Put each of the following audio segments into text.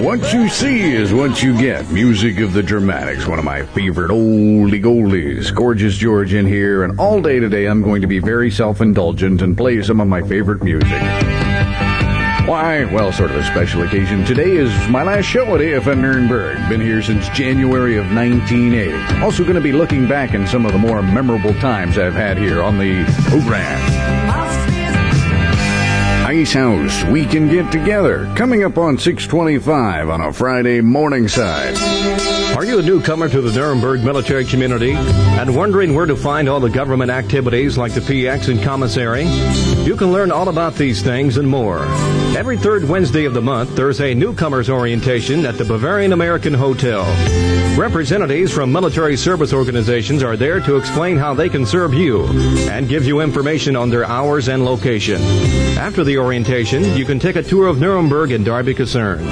What you see is what you get. Music of the Dramatics, one of my favorite oldie goldies. Gorgeous George in here, and all day today I'm going to be very self-indulgent and play some of my favorite music. Why? Well, sort of a special occasion. Today is my last show at AFN Nuernberg. Been here since January of 1980. Also going to be looking back in some of the more memorable times I've had here on the program. Ice House, We Can Get Together, coming up on 6:25 on a Friday morning side. Are you a newcomer to the Nuernberg military community and wondering where to find all the government activities like the PX and commissary? You can learn all about these things and more. Every third Wednesday of the month, there's a newcomers orientation at the Bavarian American Hotel. Representatives from military service organizations are there to explain how they can serve you and give you information on their hours and location. After the orientation, you can take a tour of Nuremberg and Derby Caserne.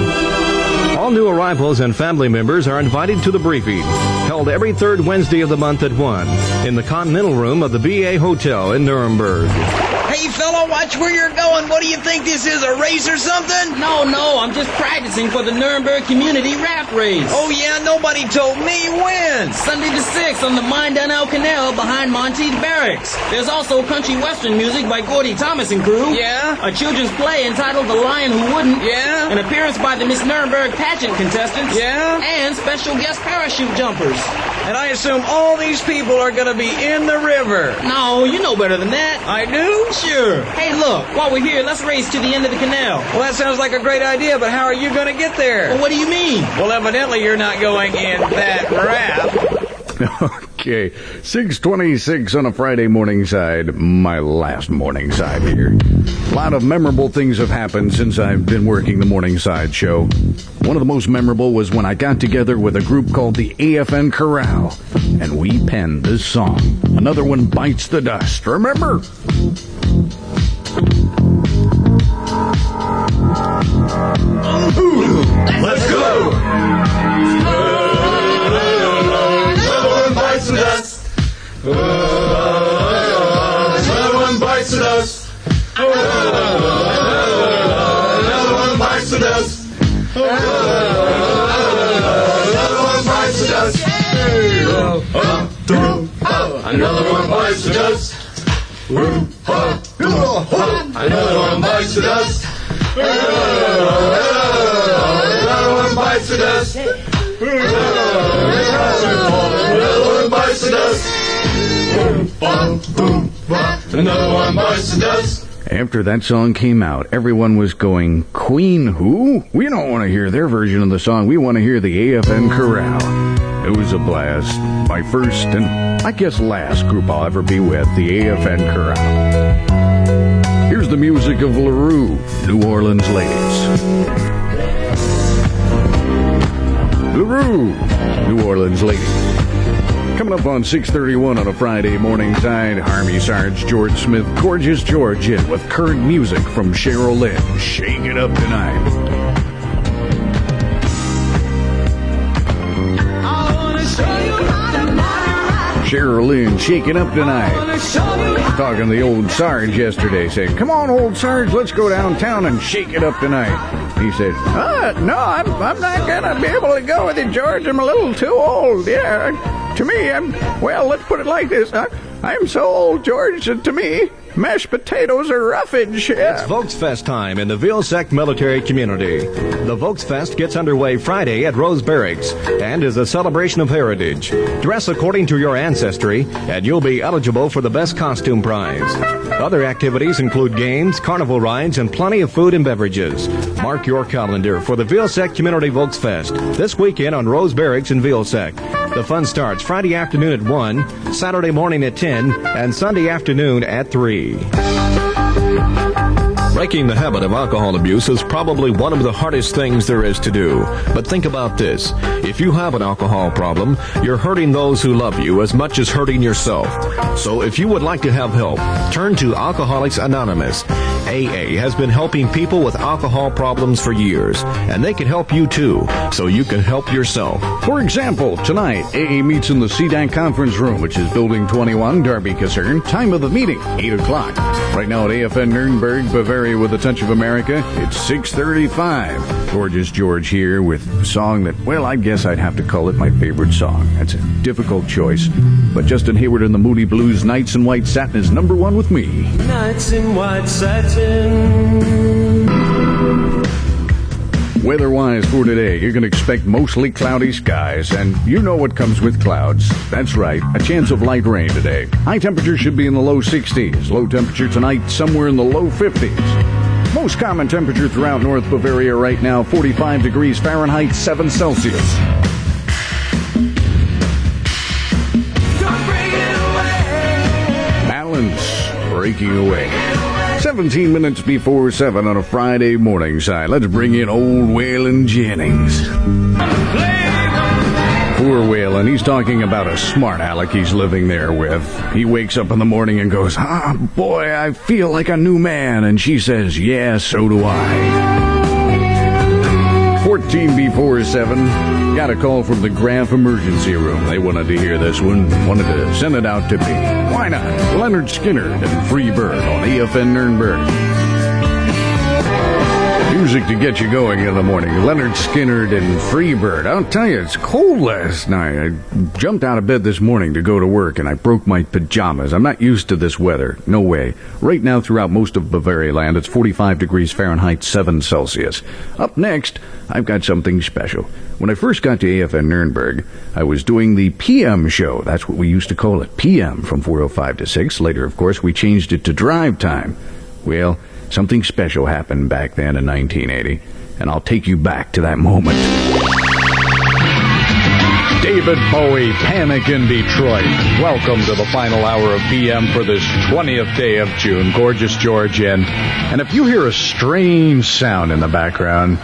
All new arrivals and family members are invited to the briefing, held every third Wednesday of the month at 1 in the Continental Room of the BA Hotel in Nuremberg. Hey, fella, watch where you're going. What do you think this is, a race or something? No, I'm just practicing for the Nuremberg Community Raft Race. Oh, yeah? Nobody told me when. Sunday the 6th on the Mindanao Canal behind Monteith Barracks. There's also country western music by Gordy Thomas and crew. Yeah? A children's play entitled The Lion Who Wouldn't. Yeah? An appearance by the Miss Nuremberg pageant contestants. Yeah? And special guest parachute jumpers. And I assume all these people are going to be in the river. No, you know better than that. I do? Sure. Hey, look, while we're here, let's race to the end of the canal. Well, that sounds like a great idea, but how are you going to get there? Well, what do you mean? Well, evidently you're not going in that raft. Okay, 6:26 on a Friday morning side, my last morning side here. A lot of memorable things have happened since I've been working the morning side show. One of the most memorable was when I got together with a group called the AFN Chorale, and we penned this song. Another one bites the dust, remember? Let's go! Bites the dust. Another one bites the dust. Another one bites the dust. Another one bites the dust. Another one bites the dust. Another one bites the dust. Another one bites the dust. Another one bites the dust. Another one bites the dust. After that song came out, everyone was going, Queen who? We don't want to hear their version of the song. We want to hear the AFN Chorale. It was a blast. My first and I guess last group I'll ever be with, the AFN Chorale. Here's the music of LaRue, New Orleans Ladies. LaRue, New Orleans Ladies. Coming up on 6:31 on a Friday morning side, Army Sarge George Smith, Gorgeous George in with current music from Cheryl Lynn. Shake it up tonight. Cheryl Lynn, shake it up tonight. Talking to the old Sarge yesterday, saying, come on, old Sarge, let's go downtown and shake it up tonight. He said, no, I'm not going to be able to go with you, George. I'm a little too old. Yeah, to me, let's put it like this. I'm so old, George, that to me, mashed potatoes are roughage. Yeah. It's Volksfest time in the Vilsec military community. The Volksfest gets underway Friday at Rose Barracks and is a celebration of heritage. Dress according to your ancestry, and you'll be eligible for the best costume prize. Other activities include games, carnival rides, and plenty of food and beverages. Mark your calendar for the Vilsec Community Volksfest this weekend on Rose Barracks in Vilsec. The fun starts Friday afternoon at 1, Saturday morning at 10, and Sunday afternoon at 3. Breaking the habit of alcohol abuse is probably one of the hardest things there is to do. But think about this. If you have an alcohol problem, you're hurting those who love you as much as hurting yourself. So if you would like to have help, turn to Alcoholics Anonymous. AA has been helping people with alcohol problems for years, and they can help you too, so you can help yourself. For example, tonight, AA meets in the CDAC conference room, which is Building 21, Derby Caserne. Time of the meeting, 8 o'clock. Right now at AFN Nuernberg, Bavaria with a touch of America, it's 6:35. Gorgeous George here with a song that, well, I guess I'd have to call it my favorite song. That's a difficult choice, but Justin Hayward and the Moody Blues, Nights in White Satin, is number one with me. Nights in white satin. Weather-wise for today, you're going to expect mostly cloudy skies, and you know what comes with clouds. That's right, a chance of light rain today. High temperature should be in the low 60s. Low temperature tonight somewhere in the low 50s. Most common temperature throughout North Bavaria right now, 45 degrees Fahrenheit, 7 Celsius. Balance breaking away. 17 minutes before 7 on a Friday morning side. Let's bring in old Waylon Jennings. Poor Waylon, he's talking about a smart aleck he's living there with. He wakes up in the morning and goes, boy, I feel like a new man. And she says, yeah, so do I. 14 before 7. Got a call from the Graf emergency room. They wanted to hear this one. Wanted to send it out to me. Why not? Leonard Skinner and Free Bird on AFN Nuernberg. Music to get you going in the morning. Leonard Skinner and Free Bird. I'll tell you, it's cold last night. I jumped out of bed this morning to go to work, and I broke my pajamas. I'm not used to this weather. No way. Right now, throughout most of Bavaria land, it's 45 degrees Fahrenheit, 7 Celsius. Up next, I've got something special. When I first got to AFN Nuernberg, I was doing the PM show. That's what we used to call it, PM, from 4:05 to 6. Later, of course, we changed it to drive time. Well, something special happened back then in 1980, and I'll take you back to that moment. David Bowie, Panic in Detroit. Welcome to the final hour of PM for this 20th day of June. Gorgeous George in. And if you hear a strange sound in the background,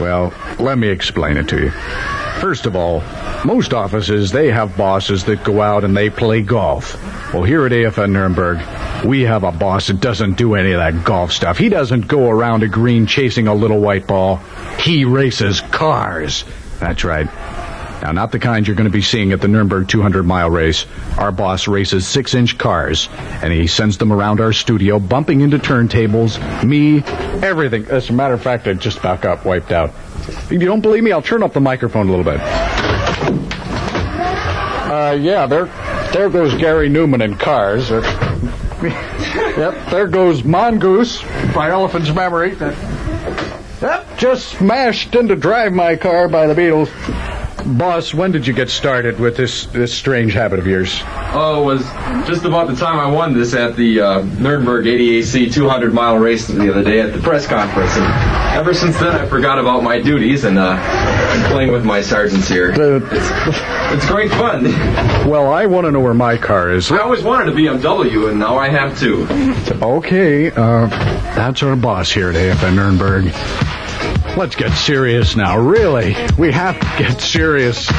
well, let me explain it to you. First of all, most offices, they have bosses that go out and they play golf. Well, here at AFN Nuernberg, we have a boss that doesn't do any of that golf stuff. He doesn't go around a green chasing a little white ball. He races cars. That's right. Now, not the kind you're going to be seeing at the Nuremberg 200-mile race. Our boss races 6-inch cars, and he sends them around our studio, bumping into turntables, me, everything. As a matter of fact, I just about got wiped out. If you don't believe me, I'll turn up the microphone a little bit. Yeah, there goes Gary Newman in Cars. Yep, there goes Mongoose by Elephant's Memory. Yep, just smashed into Drive My Car by the Beatles. Boss, when did you get started with this strange habit of yours? Oh, it was just about the time I won this at the Nuremberg 80AC 200-mile race the other day at the press conference. And ever since then, I forgot about my duties, and I'm playing with my sergeants here. It's great fun. Well, I want to know where my car is. I always wanted a BMW, and now I have two. Okay, that's our boss here at AFN Nuernberg. Let's get serious now, really. We have to get serious.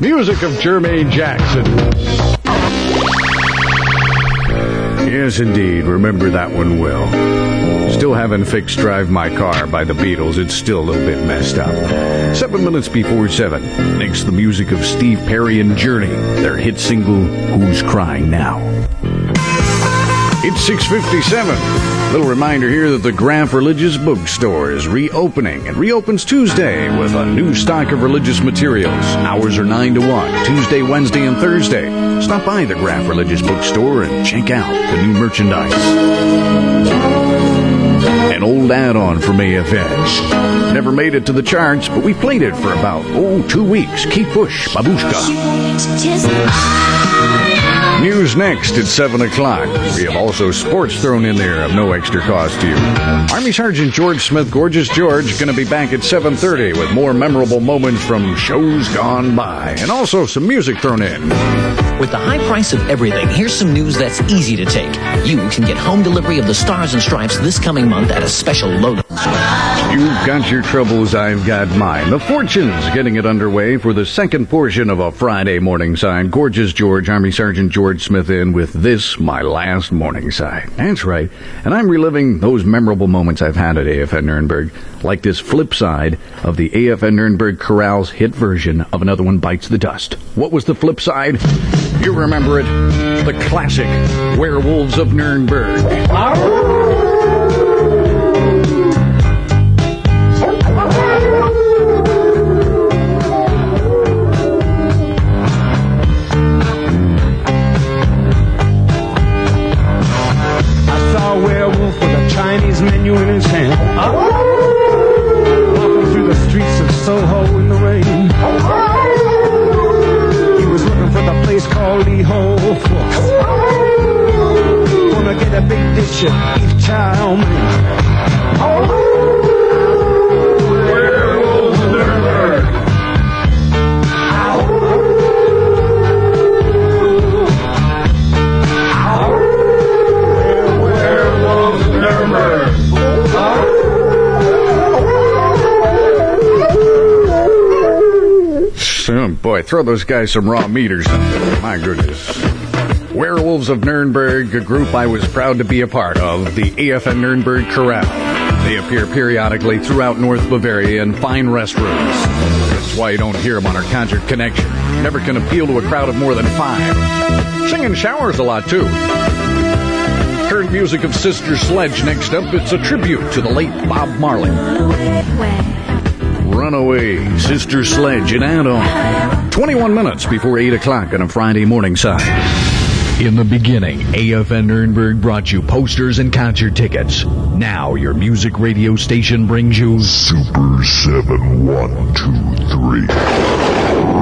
Music of Jermaine Jackson. Yes, indeed. Remember that one well. Still haven't fixed Drive My Car by the Beatles. It's still a little bit messed up. 7 minutes before 7. Next, the music of Steve Perry and Journey. Their hit single, Who's Crying Now? It's 6:57. Little reminder here that the Graf Religious Bookstore is reopening. It reopens Tuesday with a new stock of religious materials. Hours are 9 to 1, Tuesday, Wednesday, and Thursday. Stop by the Graf Religious Bookstore and check out the new merchandise. An old add-on from AFN. Never made it to the charts, but we played it for about, 2 weeks. Kate Bush, Babushka. News next at 7 o'clock. We have also sports thrown in there of no extra cost to you. Army Sergeant George Smith, Gorgeous George, going to be back at 7:30 with more memorable moments from shows gone by. And also some music thrown in. With the high price of everything, here's some news that's easy to take. You can get home delivery of the Stars and Stripes this coming month at a special low. You've got your troubles, I've got mine. The Fortunes getting it underway for the second portion of a Friday morning side. Gorgeous George, Army Sergeant George Smith in with this, my last morning side. That's right. And I'm reliving those memorable moments I've had at AFN Nuernberg, like this flip side of the AFN Nuernberg Chorale's hit version of Another One Bites the Dust. What was the flip side? You remember it. The classic Werewolves of Nuremberg. wish you could tell me. Werewolves of Nuremberg. Werewolves of Nuremberg. Oh, boy, throw those guys some raw meat or something. My goodness. Werewolves of Nuremberg, a group I was proud to be a part of, the AFN Nuernberg Chorale. They appear periodically throughout North Bavaria in fine restrooms. That's why you don't hear them on our Concert Connection. Never can appeal to a crowd of more than 5. Sing in showers a lot, too. Current music of Sister Sledge next up. It's a tribute to the late Bob Marley. Runaway, Sister Sledge, and add-on. 21 minutes before 8 o'clock on a Friday morning side. In the beginning, AFN Nuernberg brought you posters and concert tickets. Now your music radio station brings you Super 7123.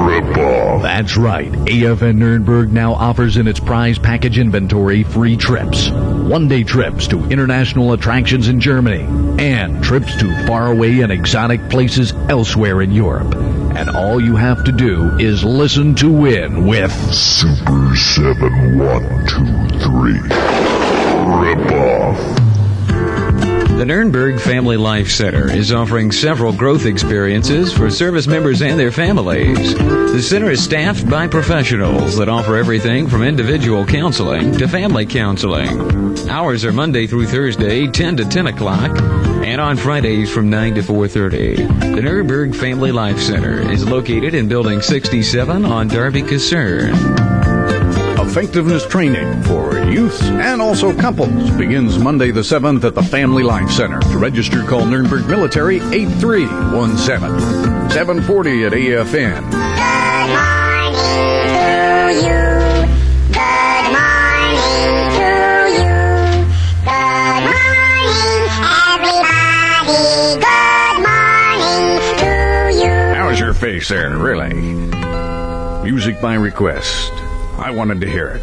Rip-off. That's right. AFN Nuernberg now offers in its prize package inventory free trips. One-day trips to international attractions in Germany and trips to faraway and exotic places elsewhere in Europe. And all you have to do is listen to win with Super 7123. Rip-off. The Nuernberg Family Life Center is offering several growth experiences for service members and their families. The center is staffed by professionals that offer everything from individual counseling to family counseling. Hours are Monday through Thursday, 10 to 10 o'clock, and on Fridays from 9 to 4:30. The Nuernberg Family Life Center is located in Building 67 on Darby Caserne. Effectiveness training for youth and also couples begins Monday the 7th at the Family Life Center. To register, call Nuernberg Military 8317 740 at AFN. Good morning to you. Good morning to you. Good morning, everybody. Good morning to you. How's your face there, really? Music by request. I wanted to hear it.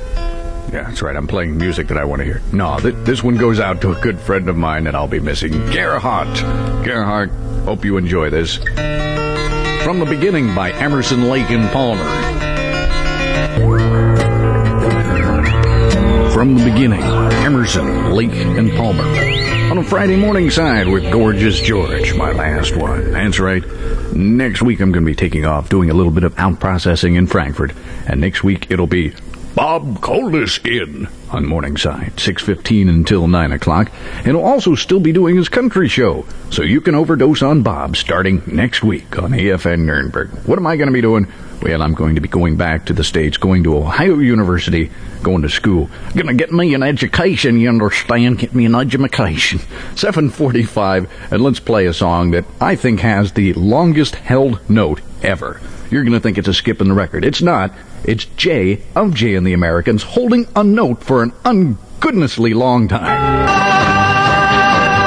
Yeah, that's right. I'm playing music that I want to hear. No, this one goes out to a good friend of mine that I'll be missing, Gerhard. Gerhard, hope you enjoy this. From the Beginning by Emerson, Lake and Palmer. From the Beginning, Emerson, Lake and Palmer. On a Friday morning side with Gorgeous George, my last one. That's right. Next week I'm going to be taking off, doing a little bit of out processing in Frankfurt. And next week it'll be Bob Coldis in on Morningside, 6:15 until 9 o'clock. And he'll also still be doing his country show. So you can overdose on Bob starting next week on AFN Nuernberg. What am I going to be doing? Well, I'm going to be going back to the States, going to Ohio University, going to school. Going to get me an education, you understand? Get me an education. 7:45, and let's play a song that I think has the longest held note ever. You're going to think it's a skip in the record. It's not. It's Jay of Jay and the Americans holding a note for an ungoodnessly long time.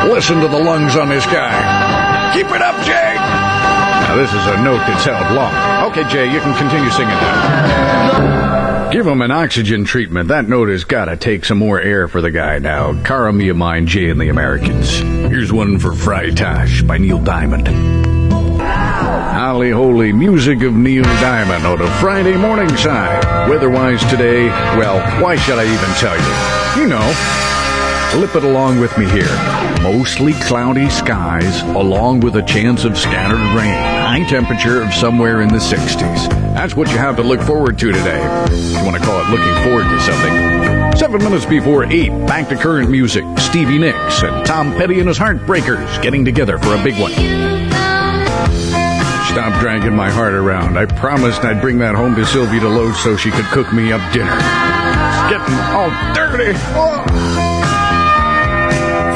Listen to the lungs on this guy. Keep it up, Jay. Now, this is a note that's held long. Okay, Jay, you can continue singing now. Give him an oxygen treatment. That note has got to take some more air for the guy now. Cara Mia Mine, Jay and the Americans. Here's one for Freitags by Neil Diamond. Holly Holy, music of Neil Diamond on a Friday morning side. Weather-wise today, well, why should I even tell you? You know, flip it along with me here. Mostly cloudy skies, along with a chance of scattered rain. High temperature of somewhere in the 60s. That's what you have to look forward to today. If you want to call it looking forward to something. 7 minutes before 8, back to current music. Stevie Nicks and Tom Petty and his Heartbreakers getting together for a big one. Stop dragging my heart around. I promised I'd bring that home to Sylvia DeLoach so she could cook me up dinner. It's getting all dirty. Oh.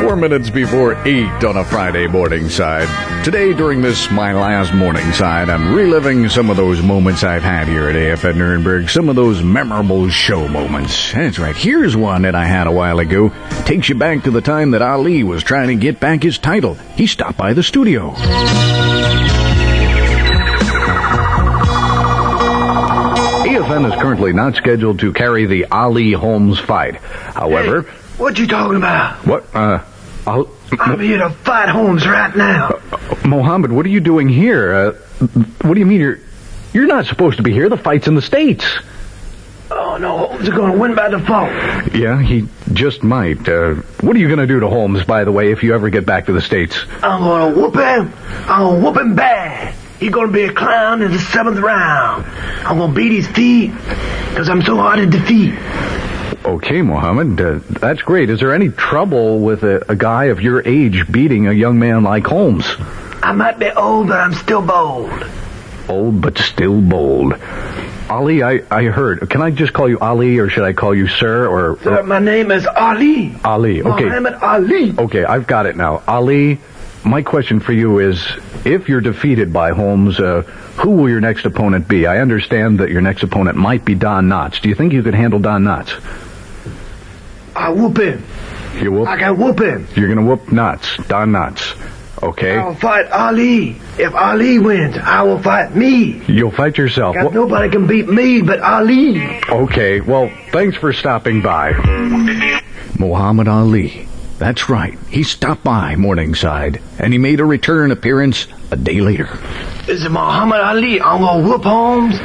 4 minutes before 8 on a Friday morning side. Today, during this, my last morning side, I'm reliving some of those moments I've had here at AFN Nuernberg, some of those memorable show moments. That's right, here's one that I had a while ago. Takes you back to the time that Ali was trying to get back his title. He stopped by the studio. AFN is currently not scheduled to carry the Ali Holmes fight. However, What you talking about? What? I'm here to fight Holmes right now. Mohammed, what are you doing here? What do you mean you're not supposed to be here? The fight's in the States. Oh, no, Holmes is going to win by default. Yeah, he just might. What are you going to do to Holmes, by the way, if you ever get back to the States? I'm going to whoop him. I'm going to whoop him bad. He's going to be a clown in the 7th round. I'm going to beat his feet because I'm so hard to defeat. Okay, Mohammed, that's great. Is there any trouble with a guy of your age beating a young man like Holmes? I might be old, but I'm still bold. Old, but still bold. Ali, I heard. Can I just call you Ali, or should I call you sir, or... Sir, my name is Ali. Ali, okay. Muhammad Ali. Okay, I've got it now. Ali, my question for you is, if you're defeated by Holmes, who will your next opponent be? I understand that your next opponent might be Don Knotts. Do you think you could handle Don Knotts? I whoop him. You whoop? I can whoop him. You're going to whoop Knotts, Don Knotts. Okay. I'll fight Ali. If Ali wins, I will fight me. You'll fight yourself. Nobody can beat me but Ali. Okay, well, thanks for stopping by. Muhammad Ali. That's right. He stopped by Morningside, and he made a return appearance a day later. This is Muhammad Ali. I'm going to whoop Holmes.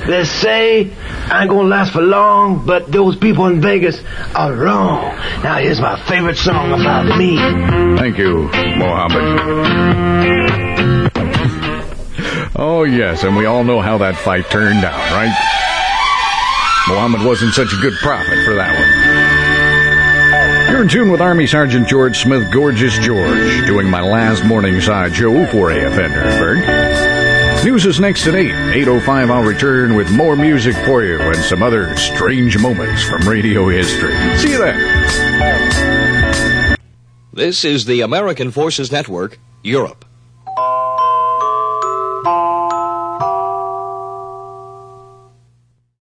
They say I ain't going to last for long, but those people in Vegas are wrong. Now here's my favorite song about me. Thank you, Mohammed. Oh, yes, and we all know how that fight turned out, right? Mohammed wasn't such a good prophet for that one. You're in tune with Army Sergeant George Smith, Gorgeous George, doing my last Morningside show for AFN Nuernberg. News is next at 8. 8:05, I'll return with more music for you and some other strange moments from radio history. See you then. This is the American Forces Network, Europe.